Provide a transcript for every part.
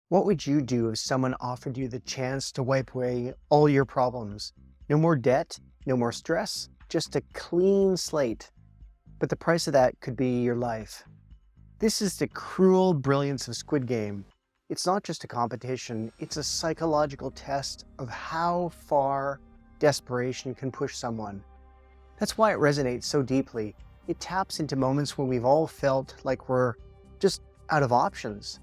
What would you do if someone offered you the chance to wipe away all your problems? No more debt, no more stress, just a clean slate. But the price of that could be your life. This is the cruel brilliance of Squid Game. It's not just a competition, it's a psychological test of how far desperation can push someone. That's why it resonates so deeply. It taps into moments when we've all felt like we're just out of options.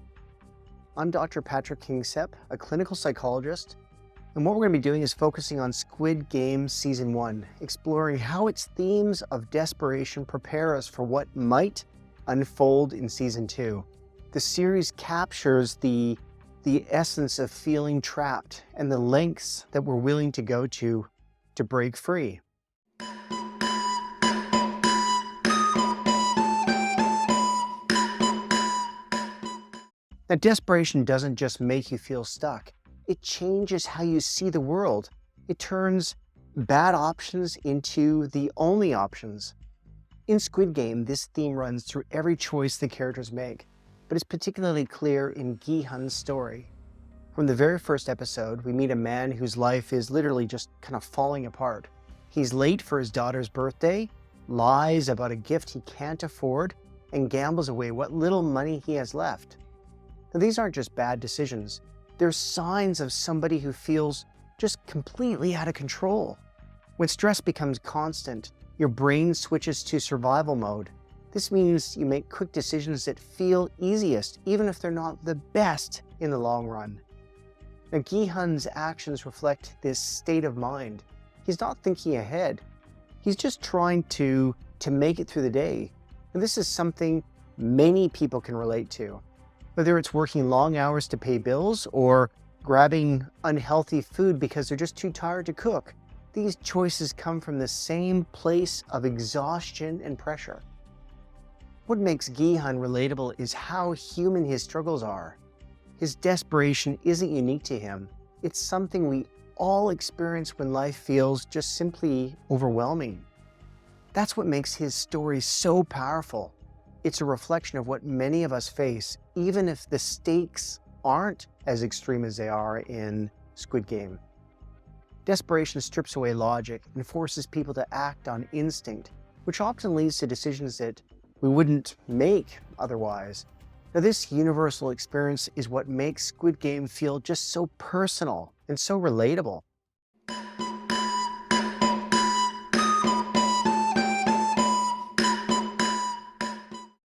I'm Dr. Patrick Kingsep, a clinical psychologist, and what we're going to be doing is focusing on Squid Game Season 1, exploring how its themes of desperation prepare us for what might unfold in Season 2. The series captures the essence of feeling trapped and the lengths that we're willing to go to break free. Now, desperation doesn't just make you feel stuck. It changes how you see the world. It turns bad options into the only options. In Squid Game, this theme runs through every choice the characters make, but it's particularly clear in Gi-hun's story. From the very first episode, we meet a man whose life is literally just kind of falling apart. He's late for his daughter's birthday, lies about a gift he can't afford, and gambles away what little money he has left. Now, these aren't just bad decisions. They're signs of somebody who feels just completely out of control. When stress becomes constant, your brain switches to survival mode. This means you make quick decisions that feel easiest, even if they're not the best in the long run. Now, Gi-hun's actions reflect this state of mind. He's not thinking ahead. He's just trying to make it through the day. And this is something many people can relate to. Whether it's working long hours to pay bills or grabbing unhealthy food because they're just too tired to cook, these choices come from the same place of exhaustion and pressure. What makes Gi-hun relatable is how human his struggles are. His desperation isn't unique to him. It's something we all experience when life feels just simply overwhelming. That's what makes his story so powerful. It's a reflection of what many of us face, even if the stakes aren't as extreme as they are in Squid Game. Desperation strips away logic and forces people to act on instinct, which often leads to decisions that we wouldn't make otherwise. Now, this universal experience is what makes Squid Game feel just so personal and so relatable.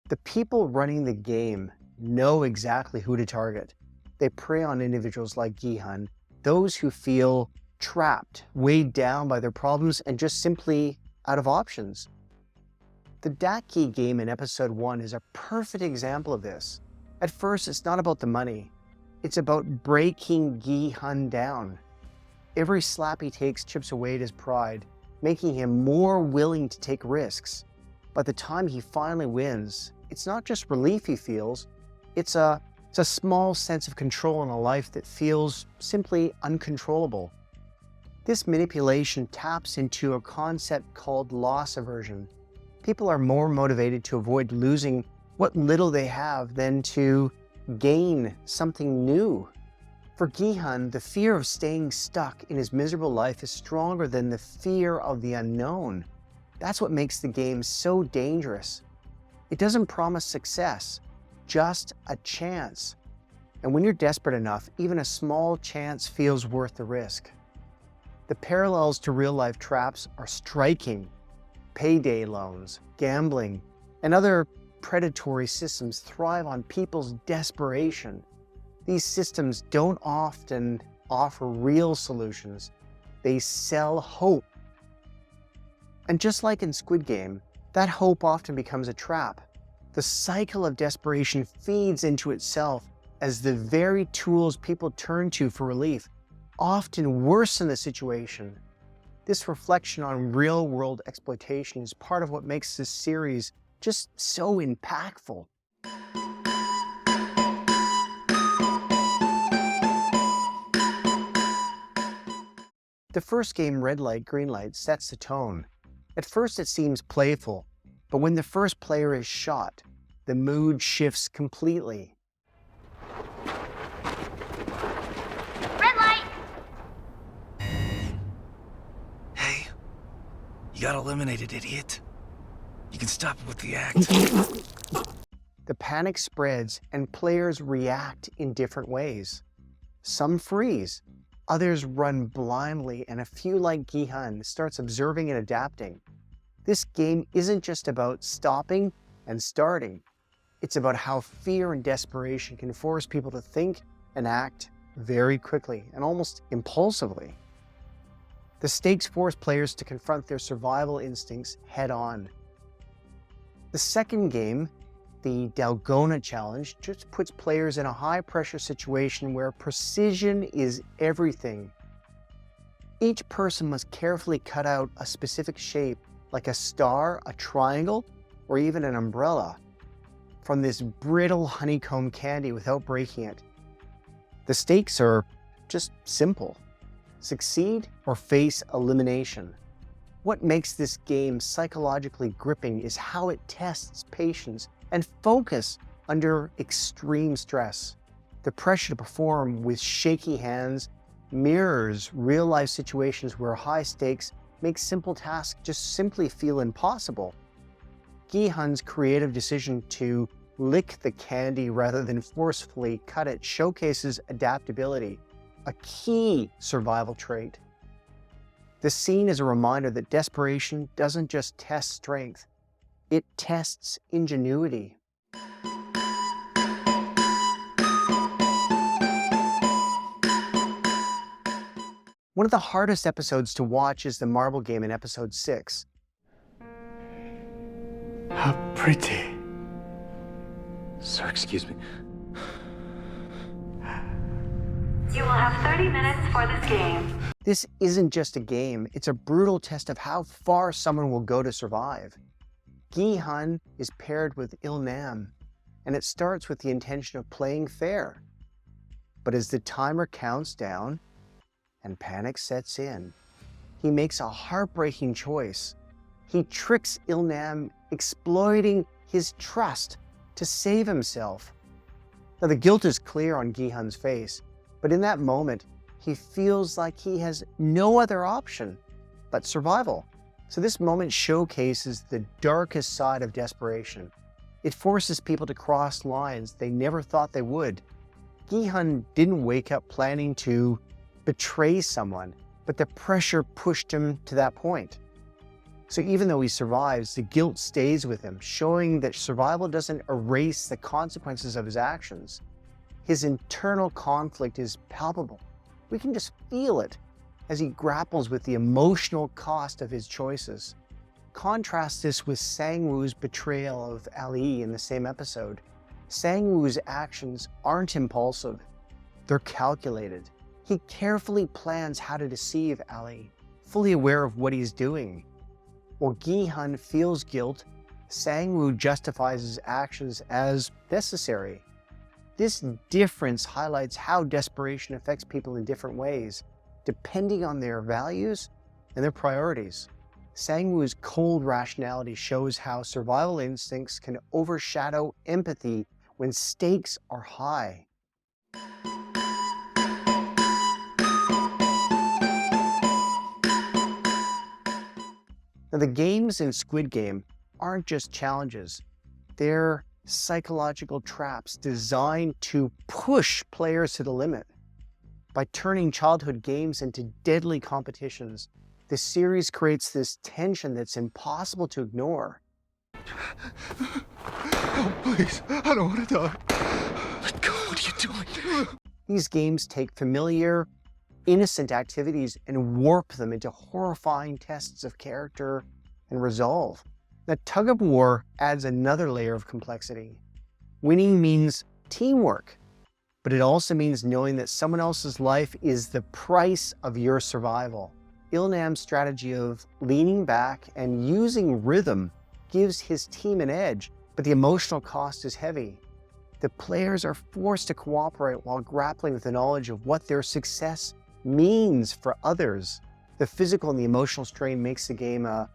The people running the game know exactly who to target. They prey on individuals like Gi-hun, those who feel trapped, weighed down by their problems, and just simply out of options. The Daki game in episode 1 is a perfect example of this. At first, it's not about the money. It's about breaking Gi-hun down. Every slap he takes chips away at his pride, making him more willing to take risks. By the time he finally wins, it's not just relief he feels, it's a small sense of control in a life that feels simply uncontrollable. This manipulation taps into a concept called loss aversion. People are more motivated to avoid losing what little they have than to gain something new. For Gi-hun, the fear of staying stuck in his miserable life is stronger than the fear of the unknown. That's what makes the game so dangerous. It doesn't promise success, just a chance. And when you're desperate enough, even a small chance feels worth the risk. The parallels to real-life traps are striking. Payday loans, gambling, and other predatory systems thrive on people's desperation. These systems don't often offer real solutions. They sell hope. And just like in Squid Game, that hope often becomes a trap. The cycle of desperation feeds into itself as the very tools people turn to for relief often worsen the situation. This reflection on real-world exploitation is part of what makes this series just so impactful. The first game, Red Light, Green Light, sets the tone. At first it seems playful, but when the first player is shot, the mood shifts completely. got eliminated, idiot. You can stop with the act. The panic spreads and players react in different ways. Some freeze, others run blindly, and a few like Gi-hun starts observing and adapting. This game isn't just about stopping and starting. It's about how fear and desperation can force people to think and act very quickly and almost impulsively. The stakes force players to confront their survival instincts head on. The second game, the Dalgona Challenge, just puts players in a high-pressure situation where precision is everything. Each person must carefully cut out a specific shape, like a star, a triangle, or even an umbrella, from this brittle honeycomb candy without breaking it. The stakes are just simple. Succeed or face elimination. What makes this game psychologically gripping is how it tests patience and focus under extreme stress. The pressure to perform with shaky hands mirrors real-life situations where high stakes make simple tasks just simply feel impossible. Gi-hun's creative decision to lick the candy rather than forcefully cut it showcases adaptability, a key survival trait. The scene is a reminder that desperation doesn't just test strength, it tests ingenuity. One of the hardest episodes to watch is the marble game in episode 6. How pretty. Sir, excuse me. You will have 30 minutes for this game. This isn't just a game, it's a brutal test of how far someone will go to survive. Gi-hun is paired with Il-nam, and it starts with the intention of playing fair. But as the timer counts down and panic sets in, he makes a heartbreaking choice. He tricks Il-nam, exploiting his trust to save himself. Now the guilt is clear on Gi-hun's face, but in that moment, he feels like he has no other option but survival. So this moment showcases the darkest side of desperation. It forces people to cross lines they never thought they would. Gi-hun didn't wake up planning to betray someone, but the pressure pushed him to that point. So even though he survives, the guilt stays with him, showing that survival doesn't erase the consequences of his actions. His internal conflict is palpable. We can just feel it as he grapples with the emotional cost of his choices. Contrast this with Sang-woo's betrayal of Ali in the same episode. Sang-woo's actions aren't impulsive, they're calculated. He carefully plans how to deceive Ali, fully aware of what he's doing. While Gi-hun feels guilt, Sang-woo justifies his actions as necessary. This difference highlights how desperation affects people in different ways, depending on their values and their priorities. Sang-woo's cold rationality shows how survival instincts can overshadow empathy when stakes are high. Now, the games in Squid Game aren't just challenges. They're psychological traps designed to push players to the limit. By turning childhood games into deadly competitions, the series creates this tension that's impossible to ignore. Oh, please, I don't want to die. Let go, what are you doing? These games take familiar, innocent activities and warp them into horrifying tests of character and resolve. The tug of war adds another layer of complexity. Winning means teamwork, but it also means knowing that someone else's life is the price of your survival. Il-nam's strategy of leaning back and using rhythm gives his team an edge, but the emotional cost is heavy. The players are forced to cooperate while grappling with the knowledge of what their success means for others. The physical and the emotional strain makes the game a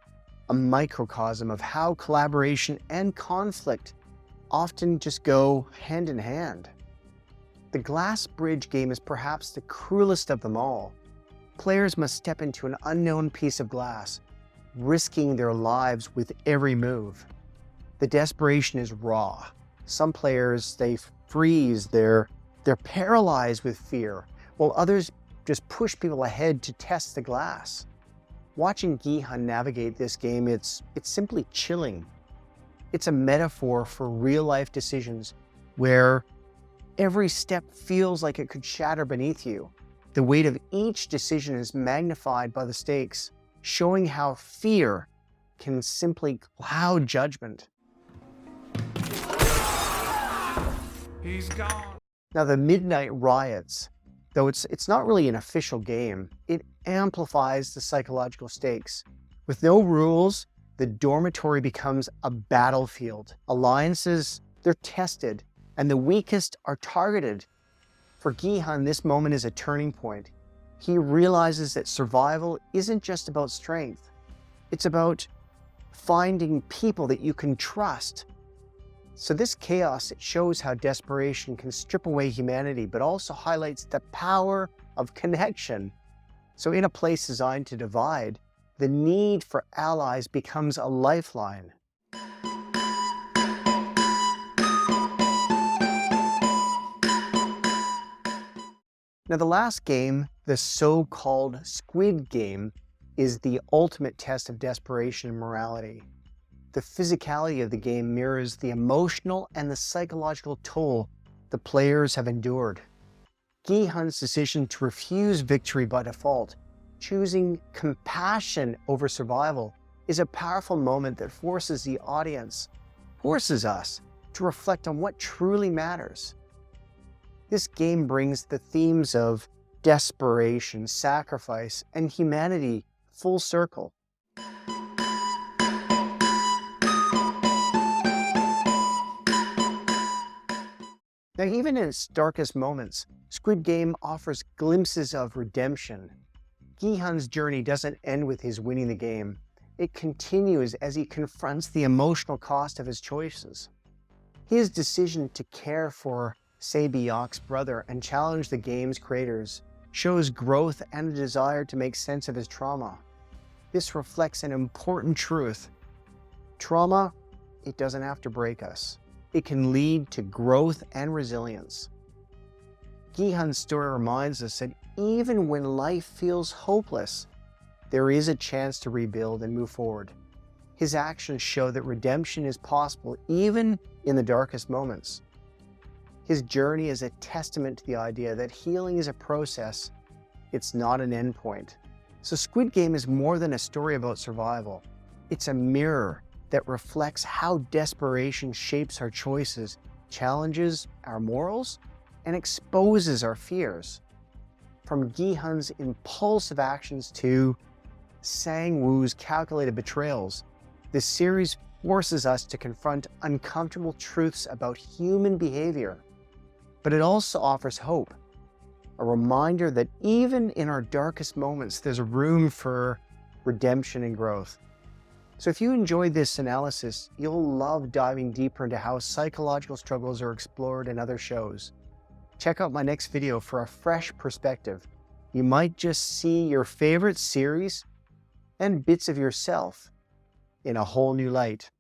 microcosm of how collaboration and conflict often just go hand in hand. The glass bridge game is perhaps the cruelest of them all. Players must step into an unknown piece of glass, risking their lives with every move. The desperation is raw. Some players, they freeze, they're paralyzed with fear, while others just push people ahead to test the glass. Watching Gi-hun navigate this game, it's simply chilling. It's a metaphor for real-life decisions where every step feels like it could shatter beneath you. The weight of each decision is magnified by the stakes, showing how fear can simply cloud judgment. He's gone. Now, the Midnight Riots, though it's not really an official game, it amplifies the psychological stakes. With no rules, the dormitory becomes a battlefield. Alliances, they're tested, and the weakest are targeted. For Gi-hun, this moment is a turning point. He realizes that survival isn't just about strength. It's about finding people that you can trust. So this chaos, it shows how desperation can strip away humanity, but also highlights the power of connection. So in a place designed to divide, the need for allies becomes a lifeline. Now, the last game, the so-called Squid Game, is the ultimate test of desperation and morality. The physicality of the game mirrors the emotional and the psychological toll the players have endured. Gi-hun's decision to refuse victory by default, choosing compassion over survival, is a powerful moment that forces the audience, forces us to reflect on what truly matters. This game brings the themes of desperation, sacrifice, and humanity full circle. Now, even in its darkest moments, Squid Game offers glimpses of redemption. Gi-hun's journey doesn't end with his winning the game. It continues as he confronts the emotional cost of his choices. His decision to care for Se-byok's brother and challenge the game's creators shows growth and a desire to make sense of his trauma. This reflects an important truth. Trauma, it doesn't have to break us. It can lead to growth and resilience. Gi-hun's story reminds us that even when life feels hopeless, there is a chance to rebuild and move forward. His actions show that redemption is possible even in the darkest moments. His journey is a testament to the idea that healing is a process, it's not an endpoint. So Squid Game is more than a story about survival. It's a mirror that reflects how desperation shapes our choices, challenges our morals, and exposes our fears. From Gi-hun's impulsive actions to Sang-woo's calculated betrayals, this series forces us to confront uncomfortable truths about human behavior. But it also offers hope, a reminder that even in our darkest moments, there's room for redemption and growth. So if you enjoyed this analysis, you'll love diving deeper into how psychological struggles are explored in other shows. Check out my next video for a fresh perspective. You might just see your favorite series and bits of yourself in a whole new light.